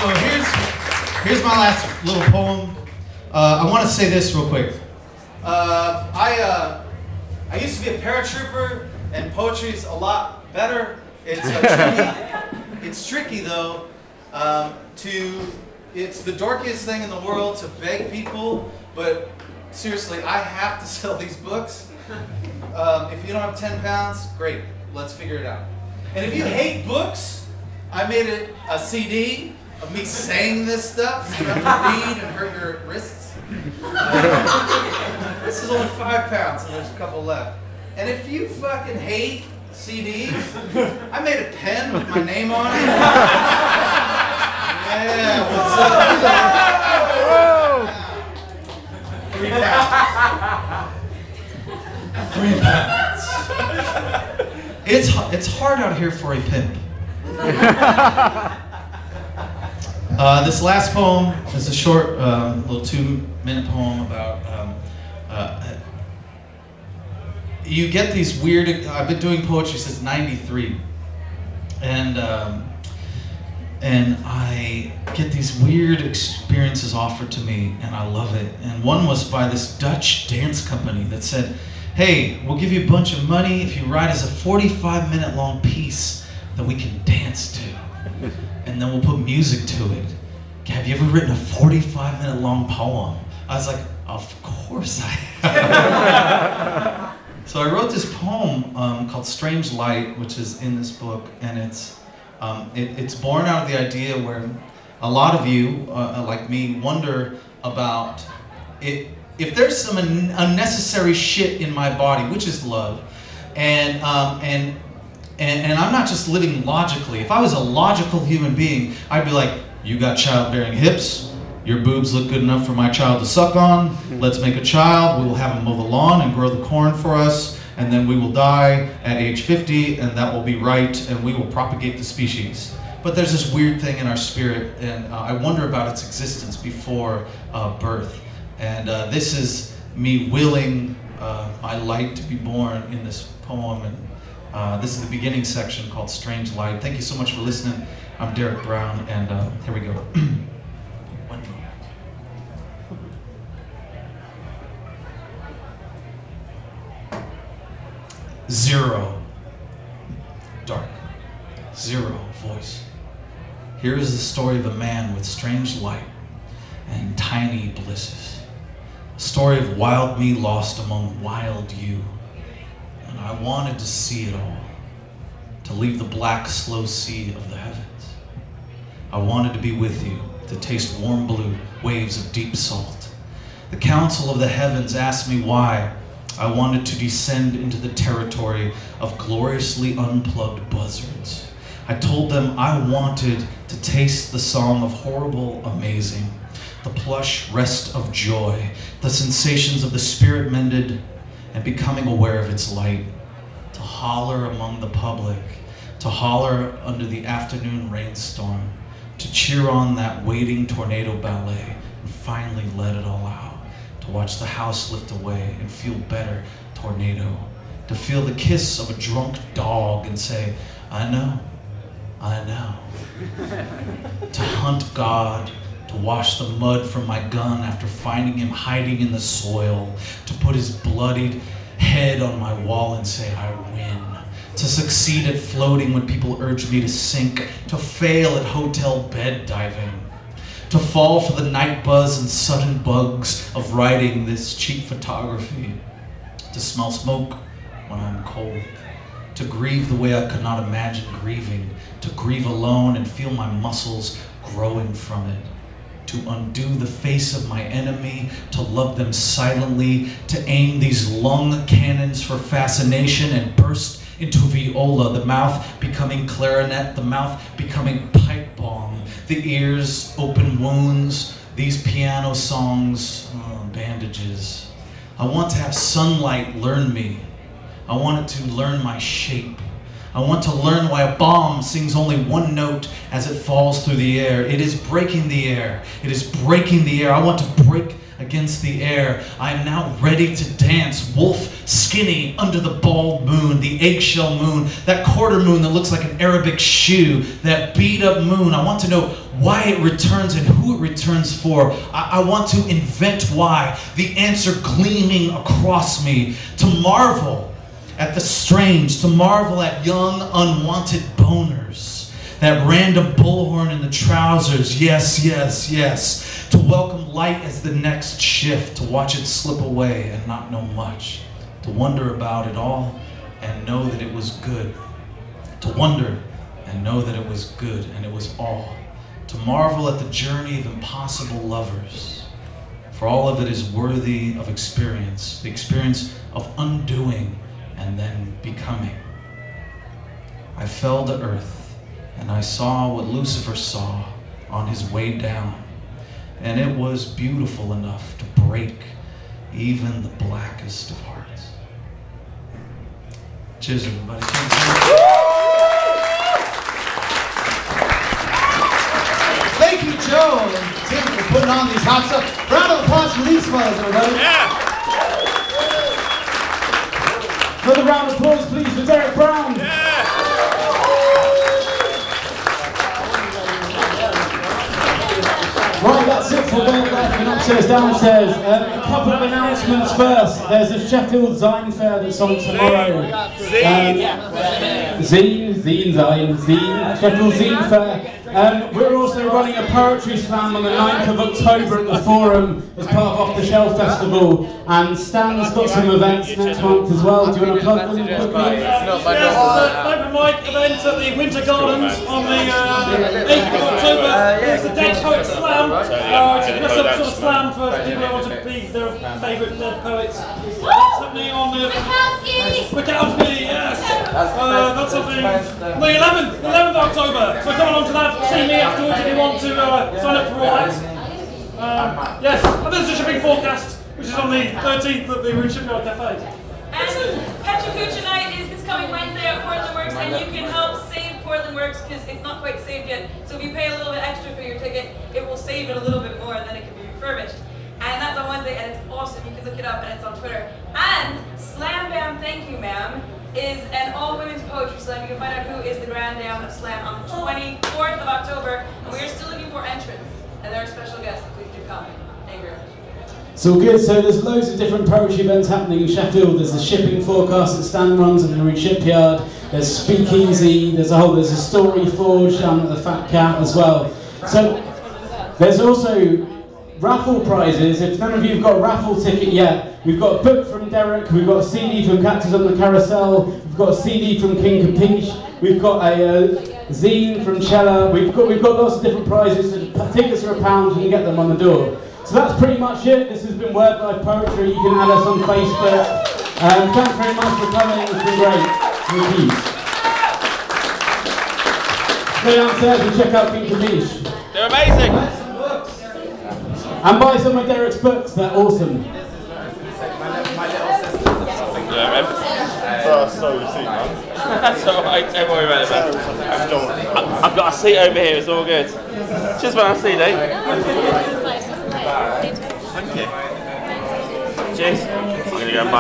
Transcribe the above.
So here's my last little poem. I want to say this real quick. I used to be a paratrooper, and poetry's a lot better. It's tricky though. It's the dorkiest thing in the world to beg people, but seriously, I have to sell these books. If you don't have 10 pounds, great, let's figure it out. And if you hate books, I made it a CD of me saying this stuff, so you don't have to read and hurt your wrists. This is only 5 pounds, and there's a couple left. And if you fucking hate CDs, I made a pen with my name on it. Yeah, what's up? 3 pounds. 3 pounds. It's hard out here for a pimp. This last poem is a short, little 2-minute poem about. You get these weird. I've been doing poetry since '93, and I get these weird experiences offered to me, and I love it. And one was by this Dutch dance company that said, "Hey, we'll give you a bunch of money if you write us a 45-minute long piece that we can dance to, and then we'll put music to it." Have you ever written a 45-minute long poem? I was like, of course I have. So I wrote this poem called Strange Light, which is in this book, and it's born out of the idea where a lot of you, like me, wonder about it. If there's some unnecessary shit in my body, which is love, and I'm not just living logically. If I was a logical human being, I'd be like, you got childbearing hips, your boobs look good enough for my child to suck on, let's make a child, we will have him mow the lawn and grow the corn for us, and then we will die at age 50, and that will be right, and we will propagate the species. But there's this weird thing in our spirit, and I wonder about its existence before birth. And this is me willing my light to be born in this poem, and this is the beginning section called Strange Light. Thank you so much for listening. I'm Derrick Brown, and here we go. Zero. Dark. Zero. Voice. Here is the story of a man with strange light and tiny blisses. A story of wild me lost among wild you. And I wanted to see it all. To leave the black, slow sea of the heavens. I wanted to be with you, to taste warm blue, waves of deep salt. The council of the heavens asked me why I wanted to descend into the territory of gloriously unplugged buzzards. I told them I wanted to taste the song of horrible amazing, the plush rest of joy, the sensations of the spirit mended and becoming aware of its light, to holler among the public, to holler under the afternoon rainstorm, to cheer on that waiting tornado ballet and finally let it all out. To watch the house lift away and feel better, tornado. To feel the kiss of a drunk dog and say, I know, I know. To hunt God, to wash the mud from my gun after finding him hiding in the soil. To put his bloodied head on my wall and say, I win. To succeed at floating when people urge me to sink. To fail at hotel bed diving. To fall for the night buzz and sudden bugs of writing this cheap photography. To smell smoke when I'm cold. To grieve the way I could not imagine grieving. To grieve alone and feel my muscles growing from it. To undo the face of my enemy, to love them silently, to aim these lung cannons for fascination and burst into viola, the mouth becoming clarinet, the mouth becoming pipe bomb, the ears open wounds, these piano songs, bandages. I want to have sunlight learn me. I want it to learn my shape. I want to learn why a bomb sings only one note as it falls through the air. It is breaking the air. It is breaking the air. I want to break against the air. I am now ready to dance. Wolf skinny under the bald moon, the eggshell moon, that quarter moon that looks like an Arabic shoe, that beat up moon. I want to know why it returns and who it returns for. I want to invent why, the answer gleaming across me, to marvel at the strange, to marvel at young unwanted boners, that random bullhorn in the trousers, yes, yes, yes, to welcome light as the next shift, to watch it slip away and not know much, to wonder about it all and know that it was good, to wonder and know that it was good and it was all, to marvel at the journey of impossible lovers, for all of it is worthy of experience, the experience of undoing and then becoming. I fell to earth and I saw what Lucifer saw on his way down, and it was beautiful enough to break even the blackest of hearts. Cheers, everybody. Thank you, Joe and Tim, for putting on these hot stuff. Round of applause for these fellas, everybody. Yeah. Another round of applause, please, for Derrick Brown. Yeah. Right, that's it for Wordlife and Upstairs Downstairs. A couple of announcements first. There's a Sheffield Zine Fair that's on tomorrow. Zine, Sheffield Zine Fair. We're also running a poetry slam on the 9th of October at the Forum as part of Off the Shelf Festival. And Stan's got some events next month as well. Do you want to plug them quickly? Yes, there's an open mic event at the Winter Gardens on the 8th of October. There's the Dead Poets Slam. It's a dress up sort of slam for people who want to be their favourite dead poets. That's happening on the Wikowski, yes. That's happening on the 11th of October. So come along to that. See me afterwards if you want to sign up for all that. Yes, and there's a shipping forecast, which is on the 13th at the Root Shipyard Cafe. And Petra Kucha Night is this coming Wednesday at Portland Works, and you can help save Portland Works because it's not quite saved yet. So if you pay a little bit extra for your ticket, it will save it a little bit more, and then it can be refurbished. And that's on Wednesday, and it's awesome. You can look it up, and it's on Twitter. And Slam Bam Thank You Ma'am is an all-women's poetry slam. You can find out who is the Grand Dame of Slam on the 24th of October, and we are still looking for entrants. And there are special guests, so please do come. Thank you very much. It's all good. So there's loads of different poetry events happening in Sheffield. There's the shipping forecast that Stan runs at the Root Shipyard. There's Speakeasy. There's a story forge down at the Fat Cat as well. So there's also raffle prizes. If none of you have got a raffle ticket yet, we've got a book from Derrick, we've got a CD from Cactus on the Carousel, we've got a CD from King Capiche, we've got a zine from Chella, we've got lots of different prizes. Tickets are £1, you can get them on the door. So that's pretty much it. This has been Wordlife Poetry. You can add us on Facebook. Thanks very much for coming. It's been great. Thank you. Go downstairs and check out King Capiche. They're amazing. And buy some of Derrick's books. They're awesome. That's alright, don't worry about it, man. I've got a seat over here, it's all good. Just when I see you. Thank you. Cheers. I'm going to go and buy